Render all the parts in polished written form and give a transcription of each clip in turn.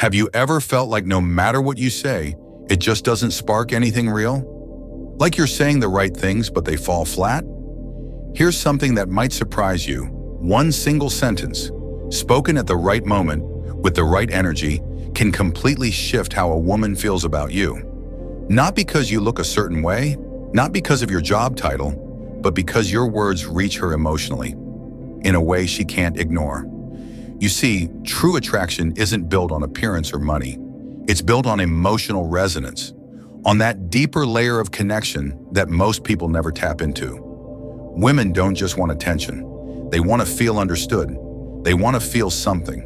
Have you ever felt like no matter what you say, it just doesn't spark anything real? Like you're saying the right things, but they fall flat? Here's something that might surprise you. One single sentence, spoken at the right moment, with the right energy, can completely shift how a woman feels about you. Not because you look a certain way, not because of your job title, but because your words reach her emotionally, in a way she can't ignore. You see, true attraction isn't built on appearance or money. It's built on emotional resonance, on that deeper layer of connection that most people never tap into. Women don't just want attention. They want to feel understood. They want to feel something.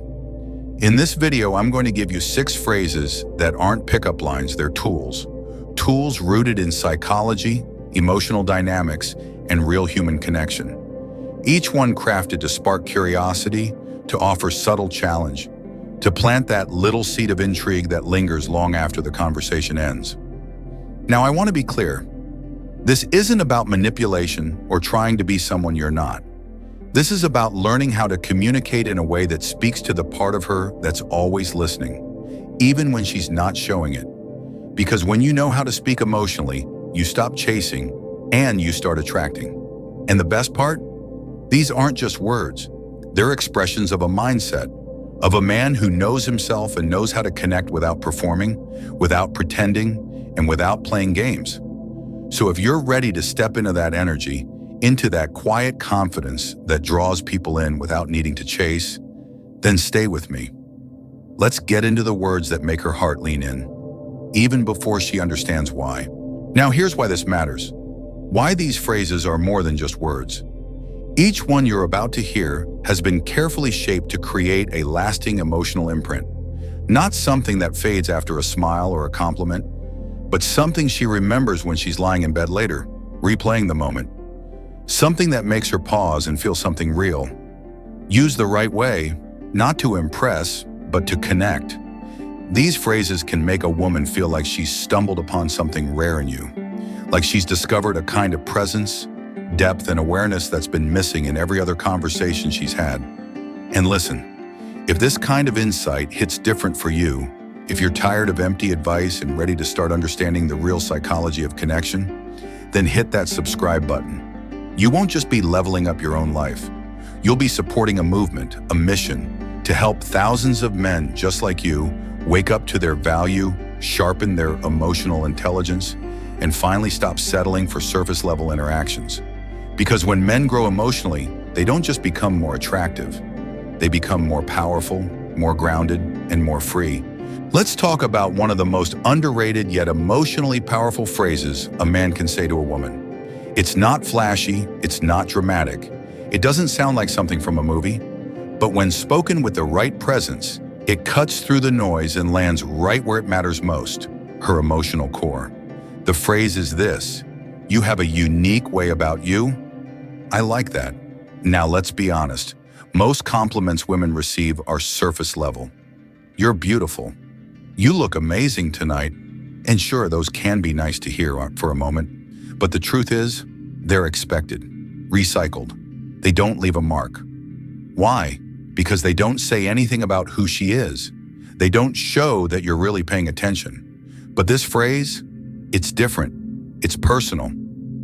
In this video, I'm going to give you 6 phrases that aren't pickup lines, they're tools. Tools rooted in psychology, emotional dynamics, and real human connection. Each one crafted to spark curiosity, to offer subtle challenge, to plant that little seed of intrigue that lingers long after the conversation ends. Now, I want to be clear. This isn't about manipulation or trying to be someone you're not. This is about learning how to communicate in a way that speaks to the part of her that's always listening, even when she's not showing it. Because when you know how to speak emotionally, you stop chasing and you start attracting. And the best part? These aren't just words. They're expressions of a mindset, of a man who knows himself and knows how to connect without performing, without pretending, and without playing games. So if you're ready to step into that energy, into that quiet confidence that draws people in without needing to chase, then stay with me. Let's get into the words that make her heart lean in, even before she understands why. Now here's why this matters. Why these phrases are more than just words. Each one you're about to hear has been carefully shaped to create a lasting emotional imprint. Not something that fades after a smile or a compliment, but something she remembers when she's lying in bed later, replaying the moment. Something that makes her pause and feel something real. Used the right way, not to impress, but to connect. These phrases can make a woman feel like she's stumbled upon something rare in you, like she's discovered a kind of presence, depth, and awareness that's been missing in every other conversation she's had. And listen, if this kind of insight hits different for you, if you're tired of empty advice and ready to start understanding the real psychology of connection, then hit that subscribe button. You won't just be leveling up your own life. You'll be supporting a movement, a mission, to help thousands of men just like you wake up to their value, sharpen their emotional intelligence, and finally stop settling for surface-level interactions. Because when men grow emotionally, they don't just become more attractive. They become more powerful, more grounded, and more free. Let's talk about one of the most underrated yet emotionally powerful phrases a man can say to a woman. It's not flashy, it's not dramatic. It doesn't sound like something from a movie, but when spoken with the right presence, it cuts through the noise and lands right where it matters most, her emotional core. The phrase is this: you have a unique way about you. I like that. Now let's be honest. Most compliments women receive are surface level. You're beautiful. You look amazing tonight. And sure, those can be nice to hear for a moment, but the truth is, they're expected, recycled. They don't leave a mark. Why? Because they don't say anything about who she is. They don't show that you're really paying attention. But this phrase, it's different. It's personal.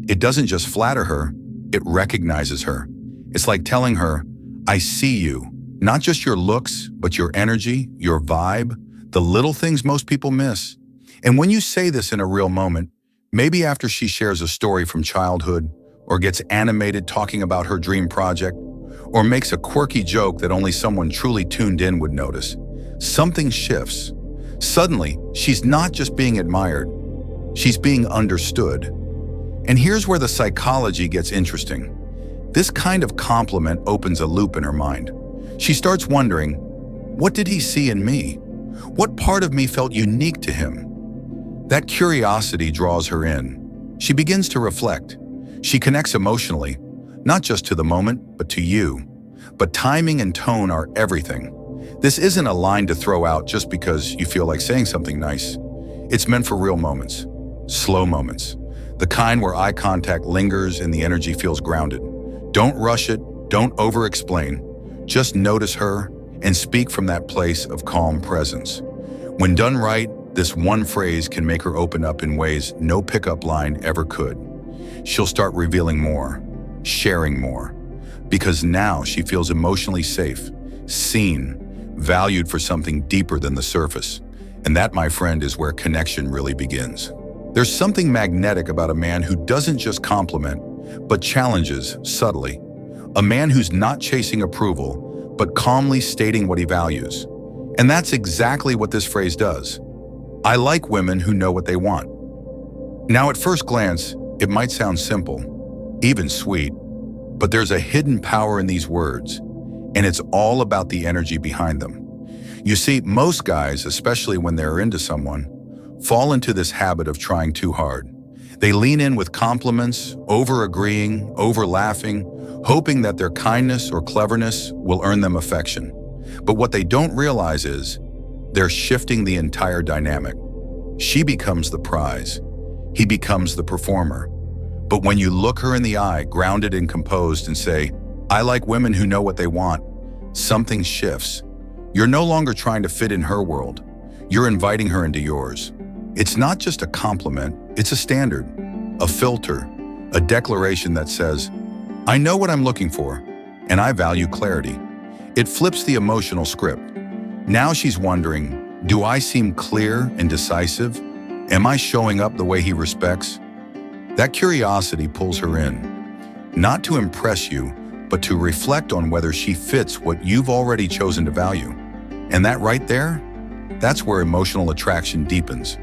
It doesn't just flatter her, it recognizes her. It's like telling her, I see you, not just your looks, but your energy, your vibe, the little things most people miss. And when you say this in a real moment, maybe after she shares a story from childhood, or gets animated talking about her dream project, or makes a quirky joke that only someone truly tuned in would notice, something shifts. Suddenly, she's not just being admired, she's being understood. And here's where the psychology gets interesting. This kind of compliment opens a loop in her mind. She starts wondering, what did he see in me? What part of me felt unique to him? That curiosity draws her in. She begins to reflect. She connects emotionally, not just to the moment, but to you. But timing and tone are everything. This isn't a line to throw out just because you feel like saying something nice. It's meant for real moments, slow moments, the kind where eye contact lingers and the energy feels grounded. Don't rush it, don't over-explain. Just notice her and speak from that place of calm presence. When done right, this one phrase can make her open up in ways no pickup line ever could. She'll start revealing more, sharing more, because now she feels emotionally safe, seen, valued for something deeper than the surface. And that, my friend, is where connection really begins. There's something magnetic about a man who doesn't just compliment, but challenges subtly. A man who's not chasing approval, but calmly stating what he values. And that's exactly what this phrase does. I like women who know what they want. Now, at first glance, it might sound simple, even sweet, but there's a hidden power in these words, and it's all about the energy behind them. You see, most guys, especially when they're into someone, fall into this habit of trying too hard. They lean in with compliments, over-agreeing, over-laughing, hoping that their kindness or cleverness will earn them affection. But what they don't realize is they're shifting the entire dynamic. She becomes the prize. He becomes the performer. But when you look her in the eye, grounded and composed, and say, I like women who know what they want, something shifts. You're no longer trying to fit in her world. You're inviting her into yours. It's not just a compliment, it's a standard, a filter, a declaration that says, I know what I'm looking for, and I value clarity. It flips the emotional script. Now she's wondering, do I seem clear and decisive? Am I showing up the way he respects? That curiosity pulls her in, not to impress you, but to reflect on whether she fits what you've already chosen to value. And that right there, that's where emotional attraction deepens.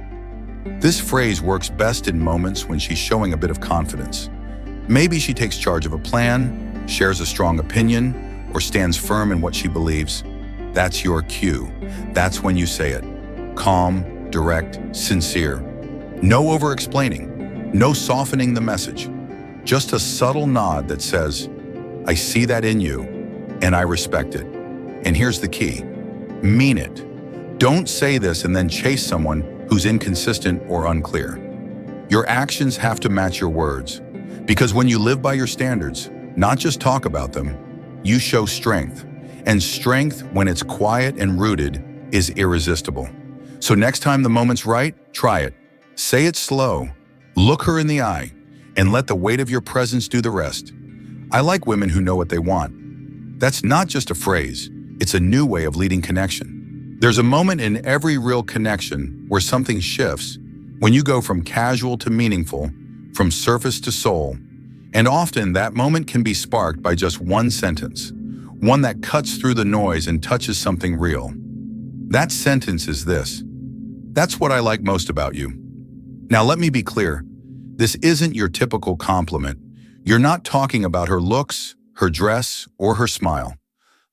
This phrase works best in moments when she's showing a bit of confidence. Maybe she takes charge of a plan, shares a strong opinion, or stands firm in what she believes. That's your cue. That's when you say it. Calm, direct, sincere. No over-explaining, no softening the message. Just a subtle nod that says, I see that in you, and I respect it. And here's the key. Mean it. Don't say this and then chase someone who's inconsistent or unclear. Your actions have to match your words, because when you live by your standards, not just talk about them, you show strength. And strength, when it's quiet and rooted, is irresistible. So next time the moment's right, try it. Say it slow, look her in the eye, and let the weight of your presence do the rest. I like women who know what they want. That's not just a phrase, it's a new way of leading connection. There's a moment in every real connection where something shifts, when you go from casual to meaningful, from surface to soul, and often that moment can be sparked by just one sentence, one that cuts through the noise and touches something real. That sentence is this: that's what I like most about you. Now let me be clear, this isn't your typical compliment. You're not talking about her looks, her dress, or her smile.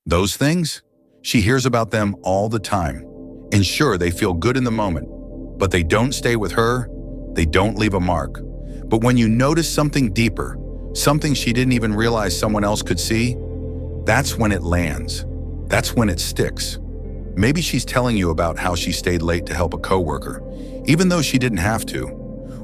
Those things, she hears about them all the time. And sure, they feel good in the moment, but they don't stay with her, they don't leave a mark. But when you notice something deeper, something she didn't even realize someone else could see, that's when it lands. That's when it sticks. Maybe she's telling you about how she stayed late to help a coworker, even though she didn't have to,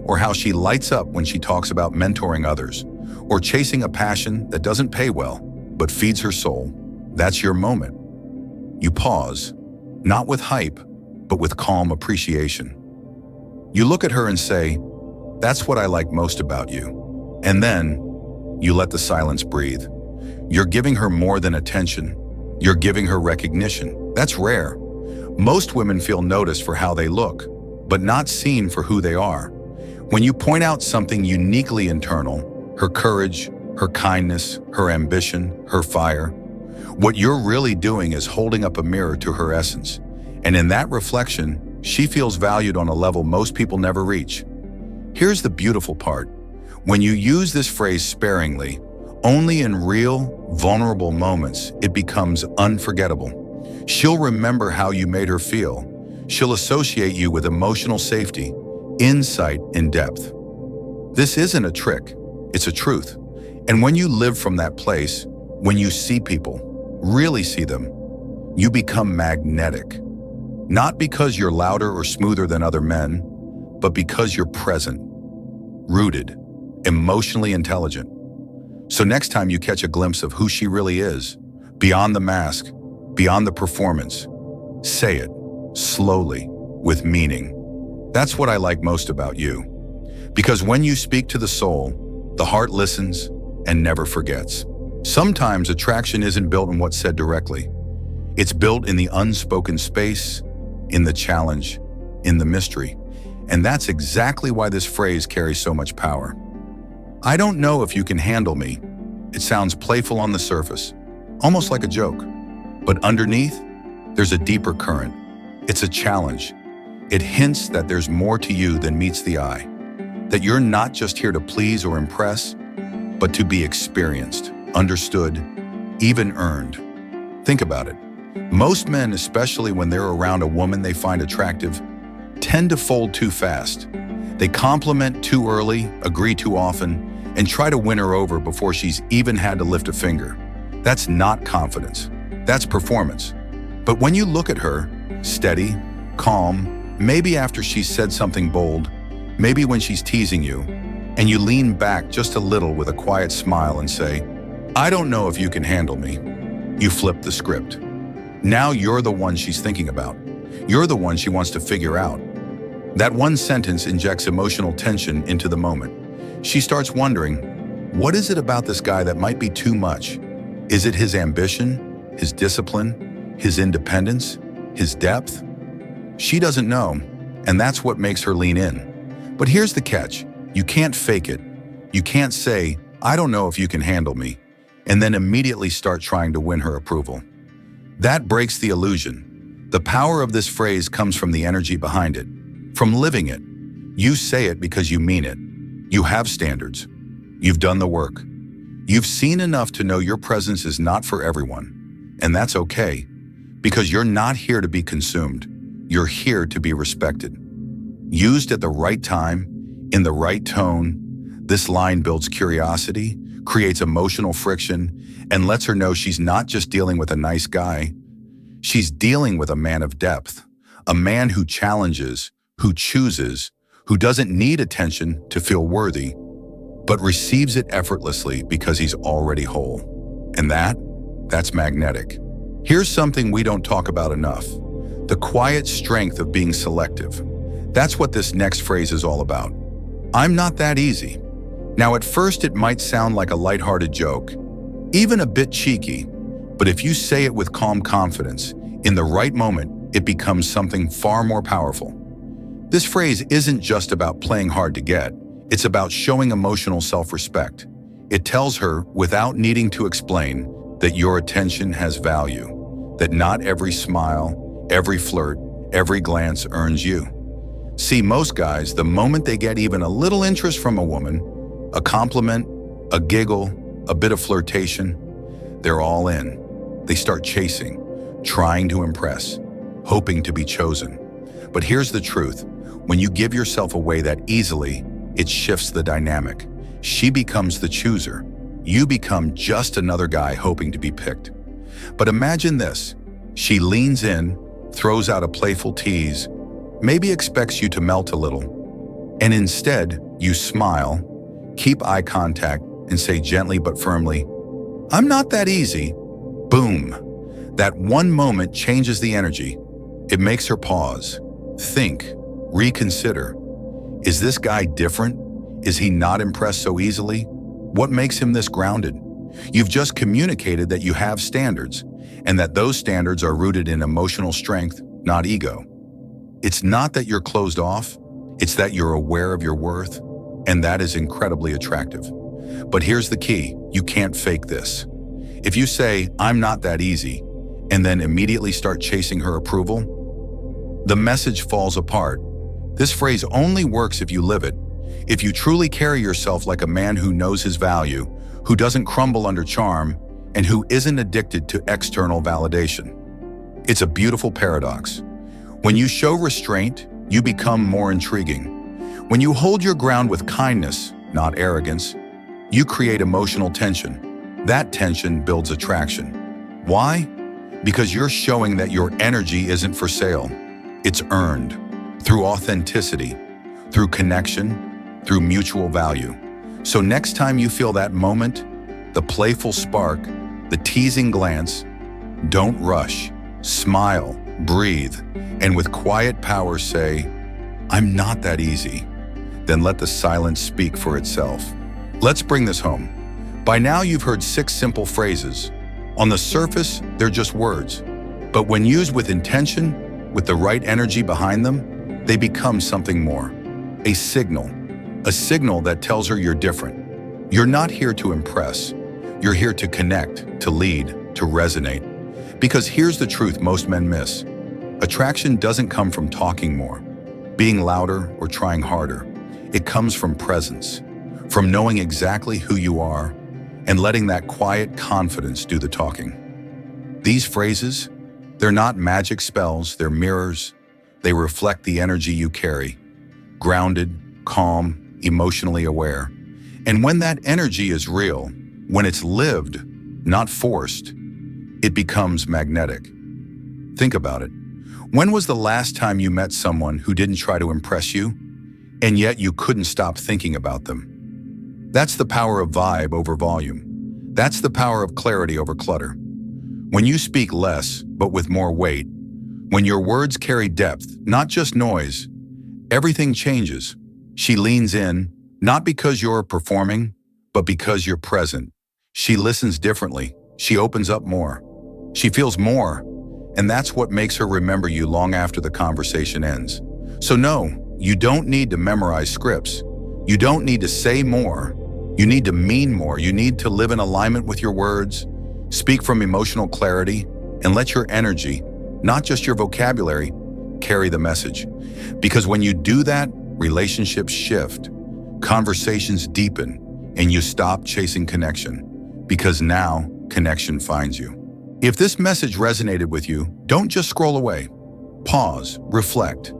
or how she lights up when she talks about mentoring others, or chasing a passion that doesn't pay well, but feeds her soul. That's your moment. You pause, not with hype, but with calm appreciation. You look at her and say, that's what I like most about you. And then you let the silence breathe. You're giving her more than attention. You're giving her recognition. That's rare. Most women feel noticed for how they look, but not seen for who they are. When you point out something uniquely internal, her courage, her kindness, her ambition, her fire, what you're really doing is holding up a mirror to her essence. And in that reflection, she feels valued on a level most people never reach. Here's the beautiful part. When you use this phrase sparingly, only in real, vulnerable moments, it becomes unforgettable. She'll remember how you made her feel. She'll associate you with emotional safety, insight, and depth. This isn't a trick, it's a truth. And when you live from that place, when you see people, really see them, you become magnetic. Not because you're louder or smoother than other men, but because you're present, rooted, emotionally intelligent. So next time you catch a glimpse of who she really is, beyond the mask, beyond the performance, say it slowly, with meaning. That's what I like most about you. Because when you speak to the soul, the heart listens and never forgets. Sometimes attraction isn't built in what's said directly. It's built in the unspoken space, in the challenge, in the mystery. And that's exactly why this phrase carries so much power. I don't know if you can handle me. It sounds playful on the surface, almost like a joke. But underneath, there's a deeper current. It's a challenge. It hints that there's more to you than meets the eye, that you're not just here to please or impress, but to be experienced, understood, even earned. Think about it. Most men, especially when they're around a woman they find attractive, tend to fold too fast. They compliment too early, agree too often, and try to win her over before she's even had to lift a finger. That's not confidence. That's performance. But when you look at her, steady, calm, maybe after she's said something bold, maybe when she's teasing you, and you lean back just a little with a quiet smile and say, "I don't know if you can handle me," you flip the script. Now you're the one she's thinking about. You're the one she wants to figure out. That one sentence injects emotional tension into the moment. She starts wondering, what is it about this guy that might be too much? Is it his ambition, his discipline, his independence, his depth? She doesn't know, and that's what makes her lean in. But here's the catch. You can't fake it. You can't say, "I don't know if you can handle me," and then immediately start trying to win her approval. That breaks the illusion. The power of this phrase comes from the energy behind it, from living it. You say it because you mean it. You have standards. You've done the work. You've seen enough to know your presence is not for everyone. And that's okay, because you're not here to be consumed. You're here to be respected. Used at the right time, in the right tone, this line builds curiosity, creates emotional friction, and lets her know she's not just dealing with a nice guy. She's dealing with a man of depth, a man who challenges, who chooses, who doesn't need attention to feel worthy, but receives it effortlessly because he's already whole. And that's magnetic. Here's something we don't talk about enough: the quiet strength of being selective. That's what this next phrase is all about. I'm not that easy. Now, at first, it might sound like a lighthearted joke, even a bit cheeky, but if you say it with calm confidence, in the right moment, it becomes something far more powerful. This phrase isn't just about playing hard to get. It's about showing emotional self-respect. It tells her, without needing to explain, that your attention has value, that not every smile, every flirt, every glance earns you. See, most guys, the moment they get even a little interest from a woman, a compliment, a giggle, a bit of flirtation, they're all in. They start chasing, trying to impress, hoping to be chosen. But here's the truth. When you give yourself away that easily, it shifts the dynamic. She becomes the chooser. You become just another guy hoping to be picked. But imagine this. She leans in, throws out a playful tease, maybe expects you to melt a little. And instead, you smile, keep eye contact, and say gently but firmly, "I'm not that easy." Boom. That one moment changes the energy. It makes her pause, think, reconsider. Is this guy different? Is he not impressed so easily? What makes him this grounded? You've just communicated that you have standards, and that those standards are rooted in emotional strength, not ego. It's not that you're closed off, it's that you're aware of your worth, and that is incredibly attractive. But here's the key, you can't fake this. If you say, "I'm not that easy," and then immediately start chasing her approval, the message falls apart. This phrase only works if you live it, if you truly carry yourself like a man who knows his value, who doesn't crumble under charm, and who isn't addicted to external validation. It's a beautiful paradox. When you show restraint, you become more intriguing. When you hold your ground with kindness, not arrogance, you create emotional tension. That tension builds attraction. Why? Because you're showing that your energy isn't for sale. It's earned through authenticity, through connection, through mutual value. So next time you feel that moment, the playful spark, the teasing glance, don't rush. Smile, breathe, and with quiet power say, "I'm not that easy." Then let the silence speak for itself. Let's bring this home. By now you've heard 6 simple phrases. On the surface, they're just words. But when used with intention, with the right energy behind them, they become something more. A signal. A signal that tells her you're different. You're not here to impress. You're here to connect, to lead, to resonate. Because here's the truth most men miss. Attraction doesn't come from talking more, being louder, or trying harder. It comes from presence, from knowing exactly who you are and letting that quiet confidence do the talking. These phrases, they're not magic spells, they're mirrors. They reflect the energy you carry, grounded, calm, emotionally aware. And when that energy is real, when it's lived, not forced, it becomes magnetic. Think about it. When was the last time you met someone who didn't try to impress you, and yet you couldn't stop thinking about them? That's the power of vibe over volume. That's the power of clarity over clutter. When you speak less, but with more weight, when your words carry depth, not just noise, everything changes. She leans in, not because you're performing, but because you're present. She listens differently. She opens up more. She feels more. And that's what makes her remember you long after the conversation ends. So no, you don't need to memorize scripts. You don't need to say more. You need to mean more. You need to live in alignment with your words, speak from emotional clarity, and let your energy, not just your vocabulary, carry the message. Because when you do that, relationships shift, conversations deepen, and you stop chasing connection. Because now, connection finds you. If this message resonated with you, don't just scroll away. Pause, reflect.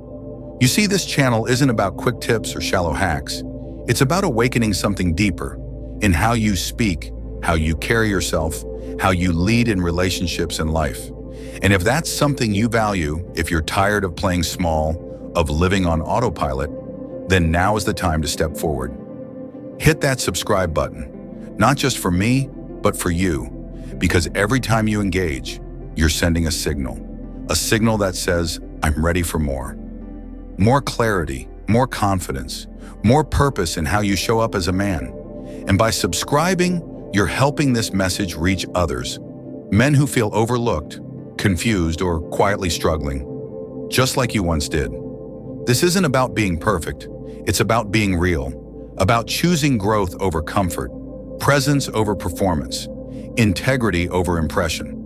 You see, this channel isn't about quick tips or shallow hacks. It's about awakening something deeper in how you speak, how you carry yourself, how you lead in relationships and life. And if that's something you value, if you're tired of playing small, of living on autopilot, then now is the time to step forward. Hit that subscribe button, not just for me, but for you. Because every time you engage, you're sending a signal that says, I'm ready for more. More clarity, more confidence, more purpose in how you show up as a man. And by subscribing, you're helping this message reach others, men who feel overlooked, confused, or quietly struggling, just like you once did. This isn't about being perfect. It's about being real, about choosing growth over comfort, presence over performance, integrity over impression.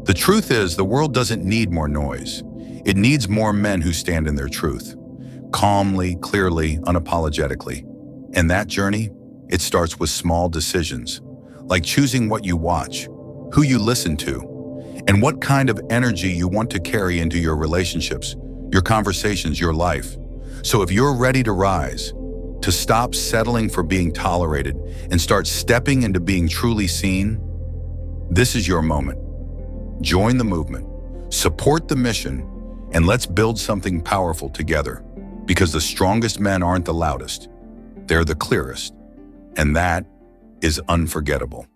The truth is, the world doesn't need more noise. It needs more men who stand in their truth, calmly, clearly, unapologetically. And that journey, it starts with small decisions, like choosing what you watch, who you listen to, and what kind of energy you want to carry into your relationships, your conversations, your life. So if you're ready to rise, to stop settling for being tolerated and start stepping into being truly seen, this is your moment. Join the movement, support the mission, and let's build something powerful together. Because the strongest men aren't the loudest, they're the clearest. And that is unforgettable.